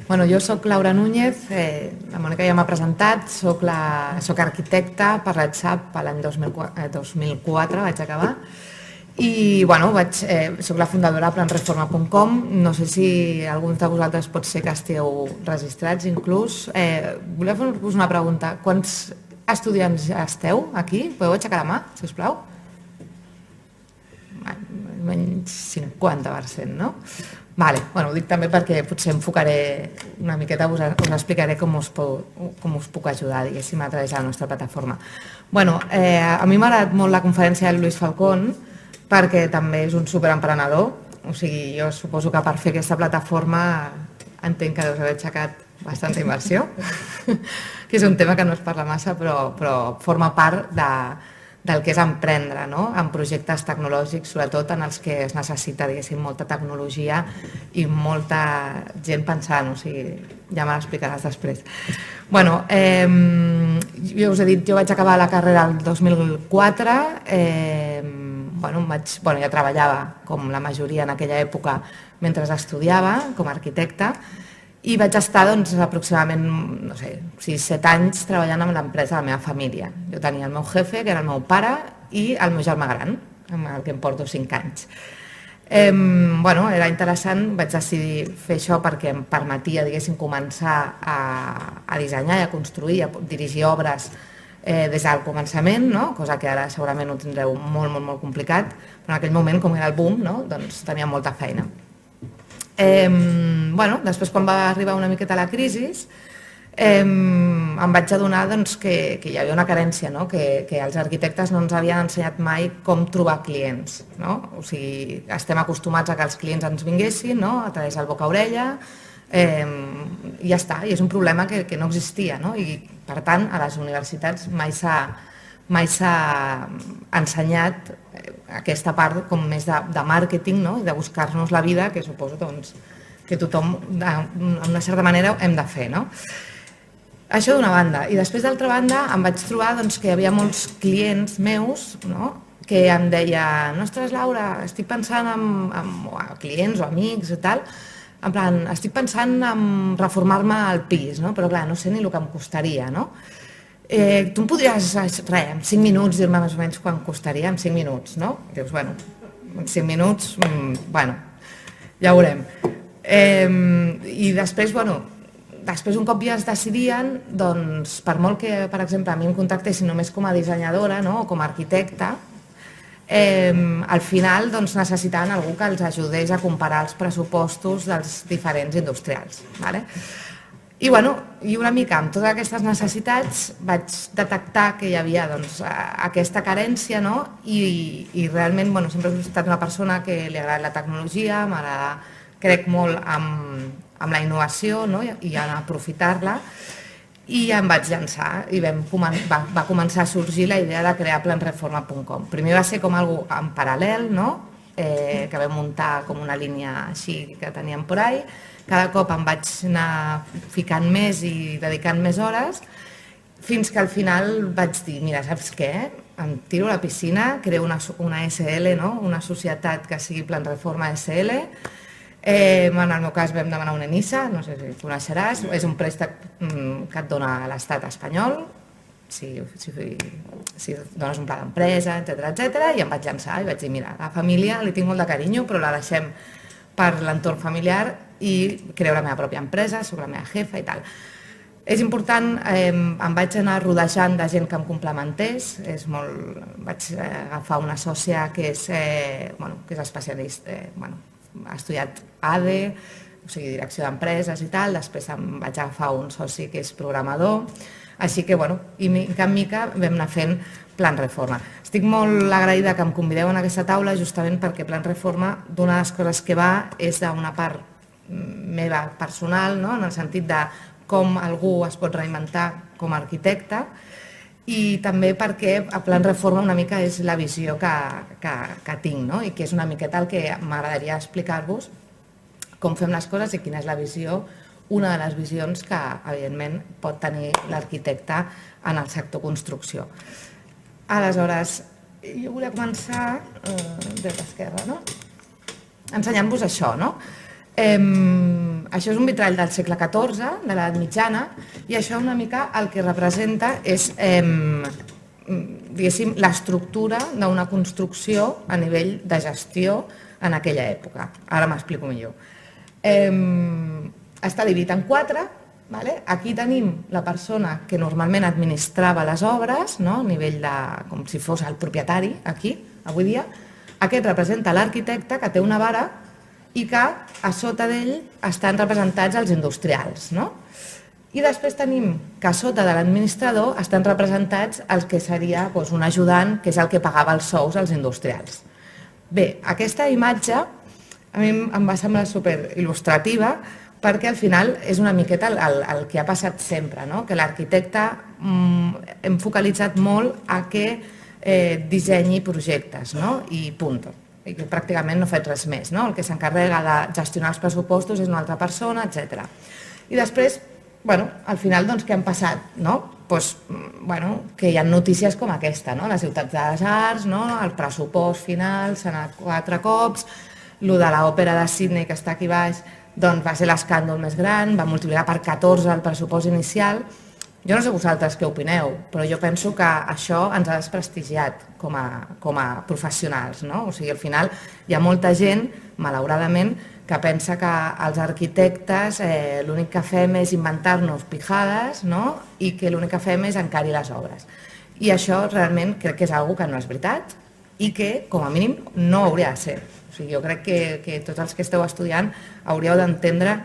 Bueno, jo soc Laura Núñez, la Mònica ja m'ha presentat, soc arquitecta per l'ETSAP l'any 2004, vaig acabar, i bueno, soc la fundadora de planreforma.com. No sé si alguns de vosaltres pot ser que esteu registrats inclús. Volia fer-vos una pregunta. Quants estudiants esteu aquí? Podeu aixecar la mà, sisplau? Menys 50%, no? Vale, bueno, ho dic també perquè potser enfocaré una miqueta, us explicaré com us puc ajudar, diguéssim, a través de la nostra plataforma. Bueno, a mi m'ha agradat molt la conferència del Lluís Falcón perquè també és un superemprenedor, o sigui, jo suposo que per fer aquesta plataforma entenc que deus haver aixecat bastanta inversió, que és un tema que no es parla massa, però forma part del que és emprendre, no? En projectes tecnològics, sobretot en els que es necessita, diguéssim, molta tecnologia i molta gent pensant, o sigui, ja me l'explicaràs després. Bueno, jo us he dit, jo vaig acabar la carrera el 2004, ja treballava, com la majoria en aquella època, mentre estudiava, com a arquitecta, i vaig estar aproximadament 6-7 anys treballant amb l'empresa de la meva família. Jo tenia el meu jefe, que era el meu pare, i el meu germà gran, amb el que em porto 5 anys. Era interessant, vaig decidir fer això perquè em permetia, diguéssim, començar a dissenyar i a construir, a dirigir obres des del començament, cosa que ara segurament ho tindreu molt complicat, però en aquell moment, com era el boom, doncs tenia molta feina. Després, quan va arribar una miqueta la crisi, em vaig adonar que hi havia una carència, que els arquitectes no ens havien ensenyat mai com trobar clients. O sigui, estem acostumats a que els clients ens vinguessin a través del boca-orella i ja està, i és un problema que no existia, i per tant a les universitats mai s'ha ensenyat aquesta part com més de màrqueting i de buscar-nos la vida, que suposo que tothom d'una certa manera hem de fer. Això d'una banda. I després d'altra banda em vaig trobar que hi havia molts clients meus que em deien: ostres, Laura, estic pensant en clients o amics i tal, en plan, estic pensant en reformar-me el pis, però clar, no sé ni el que em costaria, tu em podries, en 5 minuts, dir-me més o menys quan costaria, en 5 minuts, no? Dius, bueno, en 5 minuts, bueno, ja ho veurem. I després, després un cop ja es decidien, doncs, per molt que, per exemple, a mi em contactessin només com a dissenyadora o com a arquitecta, al final necessitaven algú que els ajudés a comparar els pressupostos dels diferents industrials. I una mica amb totes aquestes necessitats vaig detectar que hi havia aquesta carència i realment sempre he estat una persona que li agrada la tecnologia, crec molt en la innovació i en aprofitar-la, i em vaig llançar i va començar a sorgir la idea de crear planreforma.com. Primer va ser com una cosa en paral·lel, que vam muntar com una línia així que teníem por ahí. Cada cop em vaig anar ficant més i dedicant més hores, fins que al final vaig dir: mira, saps què? Em tiro a la piscina, creo una SL, una societat que sigui Planreforma SL. En el meu cas vam demanar una ENISA, no sé si coneixeràs, és un préstec que et dona l'Estat espanyol, si dones un pla d'empresa, etcètera, i em vaig llançar i vaig dir: mira, la família li tinc molt de carinyo, però la deixem per l'entorn familiar i creo la meva pròpia empresa, soc la meva jefa i tal. És important, em vaig anar rodejant de gent que em complementés, vaig agafar una sòcia que és especialista, ha estudiat ADE, o sigui, direcció d'empreses i tal, després em vaig agafar un soci que és programador, així que, i mica en mica vam anar fent Planreforma. Estic molt agraïda que em convideu en aquesta taula justament perquè Planreforma, d'una de les coses que va és d'una part meva personal, en el sentit de com algú es pot reinventar com a arquitecte, i també perquè a Planreforma una mica és la visió que tinc, i que és una miqueta el que m'agradaria explicar-vos, com fem les coses i quina és la visió, una de les visions que, evidentment, pot tenir l'arquitecte en el sector construcció. Aleshores, jo volia començar dreta-esquerra, ensenyant-vos això. Això és un vitrall del segle XIV, de l'edat mitjana, i això una mica el que representa és diguéssim, l'estructura d'una construcció a nivell de gestió en aquella època. Ara m'explico millor. Està dividit en 4. Aquí tenim la persona que normalment administrava les obres, a nivell de, com si fos el propietari, aquí, avui dia. Aquest representa l'arquitecte, que té una vara, i que a sota d'ell estan representats els industrials. I després tenim que a sota de l'administrador estan representats el que seria un ajudant, que és el que pagava els sous als industrials. Bé, aquesta imatge a mi em va semblar superil·lustrativa perquè al final és una miqueta el que ha passat sempre, que l'arquitecte hem focalitzat molt a que dissenyi projectes i punt. I que pràcticament no ha fet res més. El que s'encarrega de gestionar els pressupostos és una altra persona, etc. I després, al final, què han passat? Que hi ha notícies com aquesta, la ciutat de les arts, el pressupost final, s'ha anat 4 cops, el de l'òpera de Sydney, que està aquí baix, va ser l'escàndol més gran, va multiplicar per 14 el pressupost inicial. Jo no sé vosaltres què opineu, però jo penso que això ens ha desprestigiat com a professionals. O sigui, al final hi ha molta gent, malauradament, que pensa que els arquitectes l'únic que fem és inventar-nos pijades i que l'únic que fem és encarir les obres. I això realment crec que és una cosa que no és veritat i que, com a mínim, no hauria de ser. O sigui, jo crec que tots els que esteu estudiant hauríeu d'entendre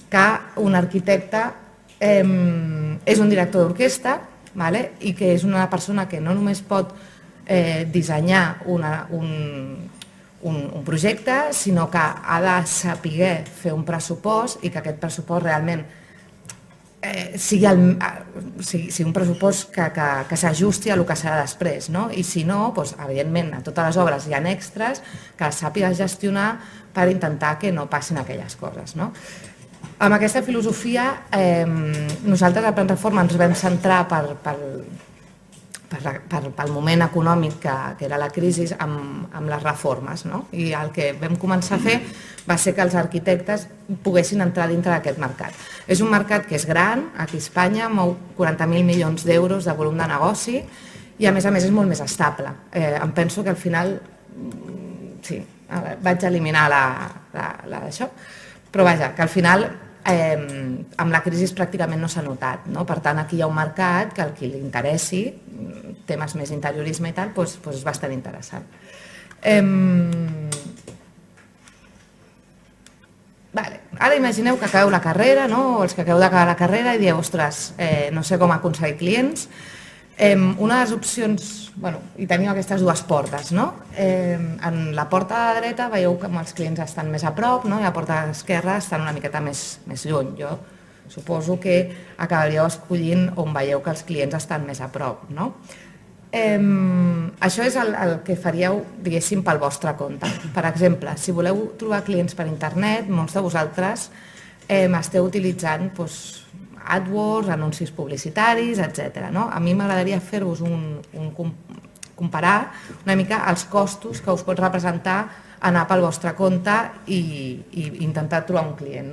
que un arquitecte és un director d'orquestra i que és una persona que no només pot dissenyar un projecte, sinó que ha de saber fer un pressupost i que aquest pressupost realment sigui un pressupost que s'ajusti a el que serà després. I si no, evidentment, a totes les obres hi ha extras que les sàpigues gestionar per intentar que no passin aquelles coses. Amb aquesta filosofia, nosaltres a Plan Reforma ens vam centrar pel moment econòmic que era la crisi amb les reformes. I el que vam començar a fer va ser que els arquitectes poguessin entrar dintre d'aquest mercat. És un mercat que és gran, aquí a Espanya, mou 40.000 milions d'euros de volum de negoci i a més és molt més estable. Em penso que al final, sí, vaig eliminar d'això, però vaja, que al final amb la crisi pràcticament no s'ha notat. Per tant, aquí hi ha un mercat que al qui li interessi, temes més interiorisme i tal, és bastant interessant. Ara imagineu que acabeu la carrera, o els que acabeu d'acabar la carrera i dieu, ostres, no sé com aconseguir clients. Una de les opcions, i teniu aquestes dues portes, en la porta de la dreta veieu que els clients estan més a prop i a la porta de l'esquerra estan una miqueta més lluny. Jo suposo que acabaríeu escollint on veieu que els clients estan més a prop. Això és el que faríeu, diguéssim, pel vostre compte. Per exemple, si voleu trobar clients per internet, molts de vosaltres esteu utilitzant AdWords, anuncis publicitaris, etc. A mi m'agradaria fer-vos comparar una mica els costos que us pot representar anar pel vostre compte i intentar trobar un client.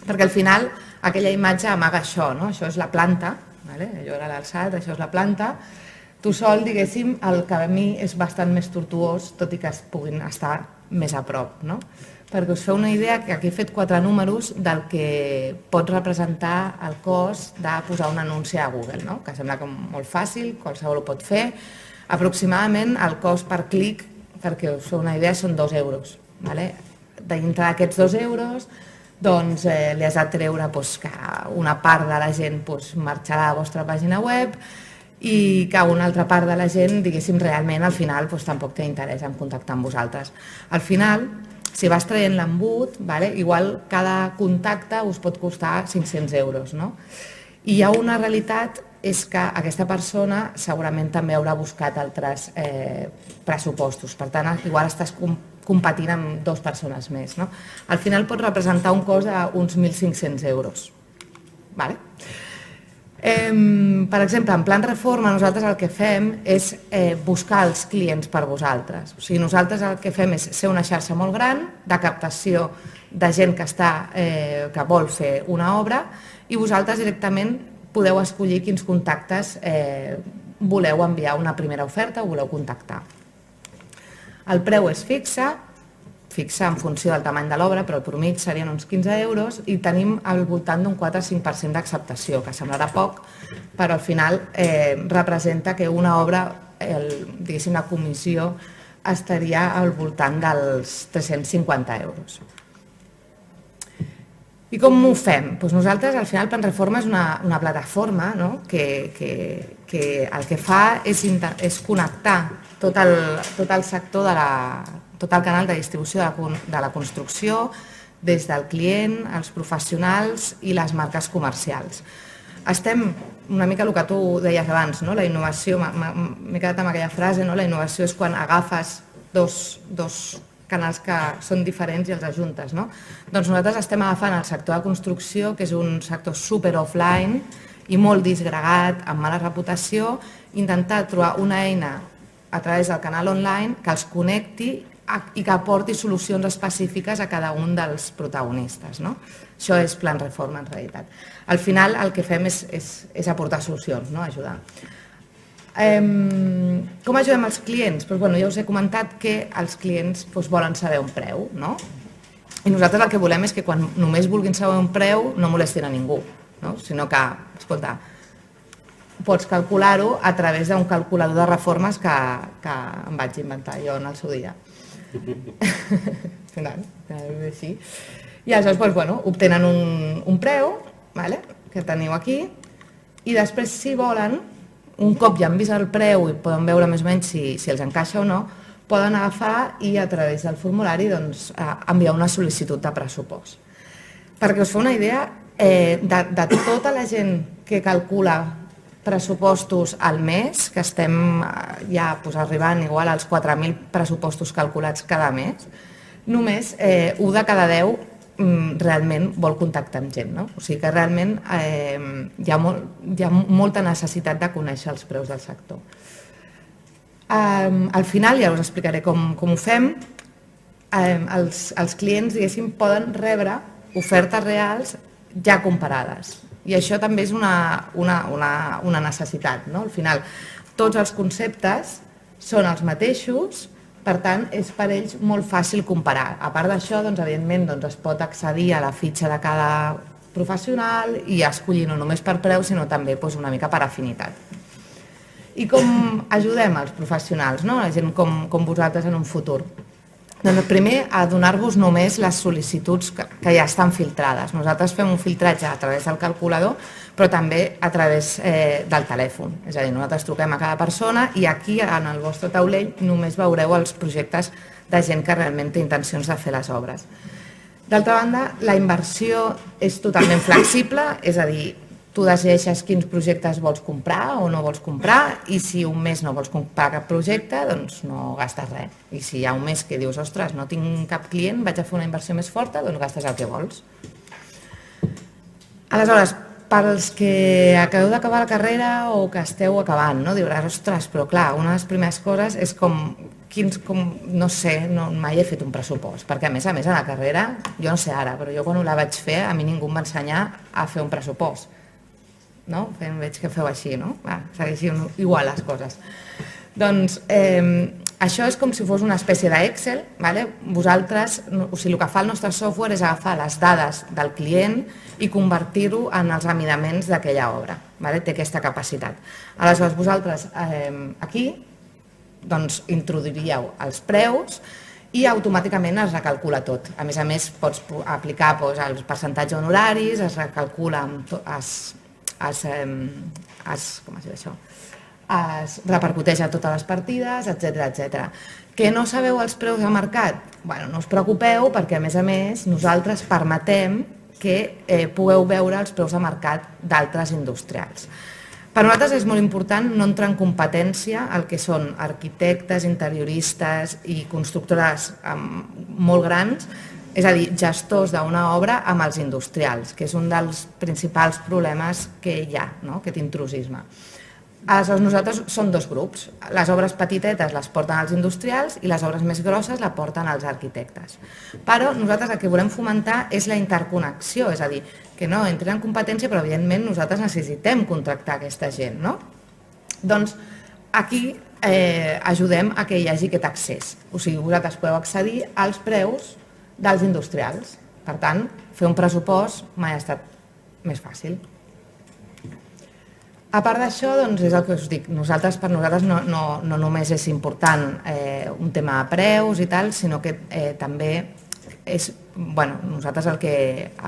Perquè al final aquella imatge amaga això, això és la planta, allò era l'alçat, això és la planta. Tu sol, diguéssim, el camí és bastant més tortuós, tot i que es puguin estar més a prop. Perquè us feu una idea que aquí he fet 4 números del que pot representar el cost de posar un anunci a Google, que sembla molt fàcil, qualsevol ho pot fer. Aproximadament el cost per clic, perquè us feu una idea, són 2 euros. Dintre d'aquests 2 euros li has de treure que una part de la gent marxarà a la vostra pàgina web i que una altra part de la gent, diguéssim, realment al final tampoc té interès en contactar amb vosaltres. Al final, si vas traient l'embut, igual cada contacte us pot costar 500 euros. I hi ha una realitat, és que aquesta persona segurament també haurà buscat altres pressupostos. Per tant, igual estàs competint amb 2 persones més. Al final pot representar un cost d'uns 1.500 euros. Per exemple, en Plan Reforma nosaltres el que fem és buscar els clients per vosaltres. O sigui, nosaltres el que fem és ser una xarxa molt gran de captació de gent que vol fer una obra i vosaltres directament podeu escollir quins contactes voleu enviar una primera oferta o voleu contactar. El preu és fixa en funció del tamany de l'obra, però el promig serien uns 15 euros i tenim al voltant d'un 4-5% d'acceptació, que semblarà poc, però al final representa que una obra, diguéssim, la comissió estaria al voltant dels 350 euros. I com ho fem? Nosaltres, al final, Planreforma és una plataforma que el que fa és connectar tot el sector, tot el canal de distribució de la construcció, des del client, els professionals i les marques comercials. Estem una mica el que tu deies abans, la innovació, m'he quedat amb aquella frase, la innovació és quan agafes dos canals que són diferents i els ajuntes. Doncs nosaltres estem agafant el sector de construcció, que és un sector super offline i molt disgregat, amb mala reputació, intentar trobar una eina a través del canal online que els connecti i que aporti solucions específiques a cada un dels protagonistes. Això és Planreforma, en realitat. Al final el que fem és aportar solucions, ajudar. Com ajudem els clients? Ja us he comentat que els clients volen saber un preu, i nosaltres el que volem és que quan només vulguin saber un preu no molestin a ningú, sinó que, escolta, pots calcular-ho a través d'un calculador de reformes que em vaig inventar jo en el seu dia. I aleshores obtenen un preu que teniu aquí i després, si volen, un cop ja han vist el preu i poden veure més o menys si els encaixa o no, poden agafar i a través del formulari enviar una sol·licitud de pressupost. Perquè us feu una idea, de tota la gent que calcula pressupostos al mes, que estem ja arribant igual als 4.000 pressupostos calculats cada mes, només 1 de cada 10 realment vol contactar amb gent. O sigui que realment hi ha molta necessitat de conèixer els preus del sector. Al final, ja us explicaré com ho fem, els clients, diguéssim, poden rebre ofertes reals ja comparades. I això també és una necessitat. Al final, tots els conceptes són els mateixos, per tant, és per ells molt fàcil comparar. A part d'això, evidentment, es pot accedir a la fitxa de cada professional i escollir no només per preu, sinó també una mica per afinitat. I com ajudem els professionals, la gent com vosaltres en un futur? Doncs primer, a donar-vos només les sol·licituds que ja estan filtrades. Nosaltres fem un filtratge a través del calculador, però també a través del telèfon. És a dir, nosaltres truquem a cada persona i aquí, en el vostre taulell, només veureu els projectes de gent que realment té intencions de fer les obres. D'altra banda, la inversió és totalment flexible, és a dir, tu decideixes quins projectes vols comprar o no vols comprar i si un mes no vols comprar cap projecte, doncs no gastes res. I si hi ha un mes que dius, ostres, no tinc cap client, vaig a fer una inversió més forta, doncs gastes el que vols. Aleshores, per als que acabeu d'acabar la carrera o que esteu acabant, diuràs, ostres, però clar, una de les primeres coses és no sé, mai he fet un pressupost, perquè a més a la carrera, jo no sé ara, però jo quan la vaig fer, a mi ningú em va ensenyar a fer un pressupost. Veig que feu així, segueixin igual les coses. Doncs això és com si fos una espècie d'Excel. Vosaltres, o sigui, el que fa el nostre software és agafar les dades del client i convertir-ho en els amidaments d'aquella obra. Té aquesta capacitat. Aleshores, vosaltres aquí introduiríeu els preus i automàticament es recalcula tot. A més, pots aplicar els percentatges honoraris, es recalcula es repercuteix a totes les partides, etc. Que no sabeu els preus de mercat? No us preocupeu perquè, a més, nosaltres permetem que pugueu veure els preus de mercat d'altres industrials. Per nosaltres és molt important no entrar en competència el que són arquitectes, interioristes i constructores molt grans, és a dir, gestors d'una obra amb els industrials, que és un dels principals problemes que hi ha, aquest intrusisme. Aleshores, nosaltres són dos grups. Les obres petitetes les porten als industrials i les obres més grosses la porten als arquitectes. Però nosaltres el que volem fomentar és la interconnexió, és a dir, que no entrin en competència, però evidentment nosaltres necessitem contractar aquesta gent, no? Doncs aquí ajudem a que hi hagi aquest accés. O sigui, vosaltres podeu accedir als preus dels industrials. Per tant, fer un pressupost mai ha estat més fàcil. A part d'això, doncs, és el que us dic, per nosaltres no només és important un tema de preus i tal, sinó que també és, nosaltres al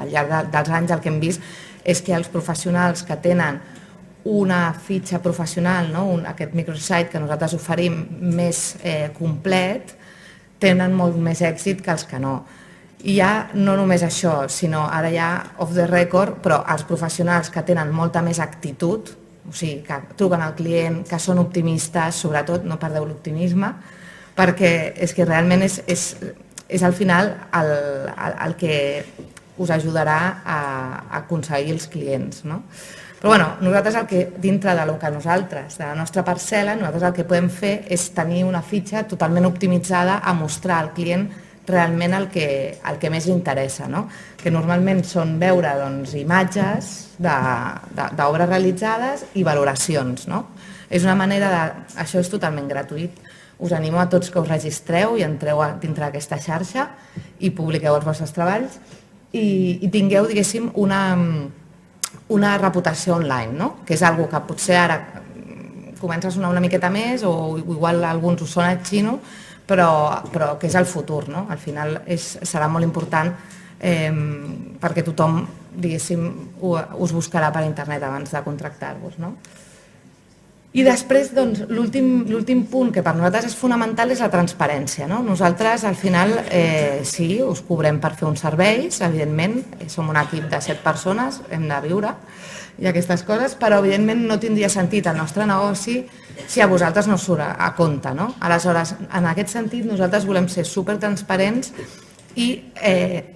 llarg dels anys el que hem vist és que els professionals que tenen una fitxa professional, aquest microsite que nosaltres oferim més complet, tenen molt més èxit que els que no. I ja no només això, sinó ara ja off the record, però els professionals que tenen molta més actitud, o sigui, que truquen al client, que són optimistes, sobretot no perdeu l'optimisme, perquè és que realment és al final el que us ajudarà a aconseguir els clients. Però nosaltres dintre del que nosaltres, de la nostra parcel·la, nosaltres el que podem fer és tenir una fitxa totalment optimitzada a mostrar al client realment el que més li interessa, que normalment són veure imatges d'obres realitzades i valoracions. És una manera de... Això és totalment gratuït. Us animo a tots que us registreu i entreu dintre d'aquesta xarxa i publiqueu els vostres treballs i tingueu, diguéssim, una reputació online, que és una cosa que potser ara comença a sonar una miqueta més o igual a alguns us sona xino, però que és el futur. Al final serà molt important perquè tothom, diguéssim, us buscarà per internet abans de contractar-vos. I després, l'últim punt que per nosaltres és fonamental és la transparència. Nosaltres, al final, sí, us cobrem per fer uns serveis, evidentment, som un equip de 7 persones, hem de viure i aquestes coses, però evidentment no tindria sentit el nostre negoci si a vosaltres no us surt a compte. Aleshores, en aquest sentit, nosaltres volem ser supertransparents i,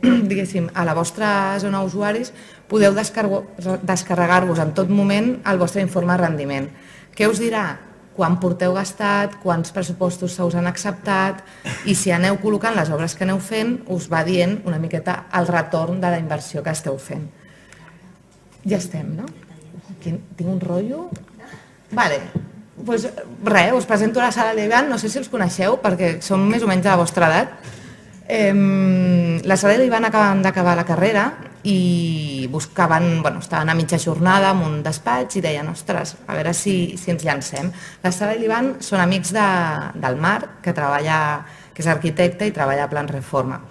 diguéssim, a la vostra zona d'usuaris podeu descarregar-vos en tot moment el vostre informe de rendiment. Què us dirà? Quan porteu gastat, quants pressupostos se us han acceptat i si aneu col·locant les obres que aneu fent, us va dient una miqueta el retorn de la inversió que esteu fent. Ja estem, no? Tinc un rotllo? Vale, doncs res, us presento la Sara i l'Ivan, no sé si els coneixeu perquè són més o menys de la vostra edat. La Sara i l'Ivan acaben d'acabar la carrera i estaven a mitja jornada en un despatx i deien, ostres, a veure si ens llancem. La Sara i l'Ivan són amics del Marc, que és arquitecte i treballa a Plan Reforma.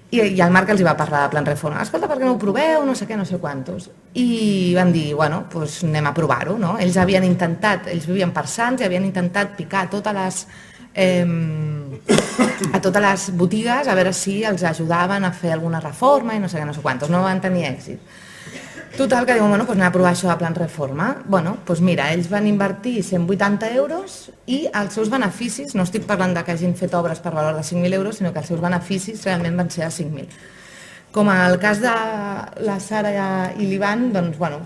I el Marc els va parlar de Plan Reforma. Escolta, per què no ho proveu? No sé què, no sé quantos. I van dir, doncs anem a provar-ho. Ells havien intentat, ells vivien per Sants i havien intentat picar a totes les botigues a veure si els ajudaven a fer alguna reforma i no sé què, no sé quantos. No van tenir èxit. Total, que diuen, doncs anem a provar això de Plan Reforma. Doncs mira, ells van invertir 180 euros i els seus beneficis, no estic parlant que hagin fet obres per valor de 5.000 euros, sinó que els seus beneficis realment van ser de 5.000. Com en el cas de la Sara i l'Ivan,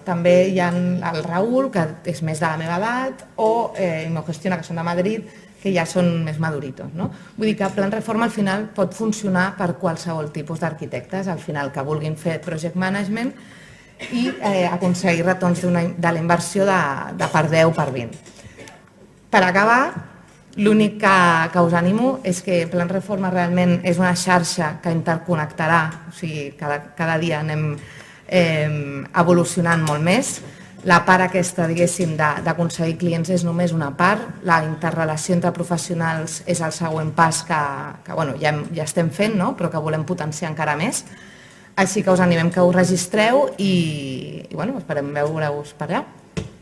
també hi ha el Raül, que és més de la meva edat, o Imogestiona, que són de Madrid, que ja són més maduritos. Vull dir que Plan Reforma al final pot funcionar per qualsevol tipus d'arquitectes, al final que vulguin fer project management i aconseguir retorns de la inversió de per 10 per 20. Per acabar, l'únic que us animo és que Plan Reforma realment és una xarxa que interconnectarà, o sigui, cada dia anem evolucionant molt més. La part aquesta, diguéssim, d'aconseguir clients és només una part, la interrelació entre professionals és el següent pas que ja estem fent, però que volem potenciar encara més. Així que us animem que us registreu i esperem veure-us per allà.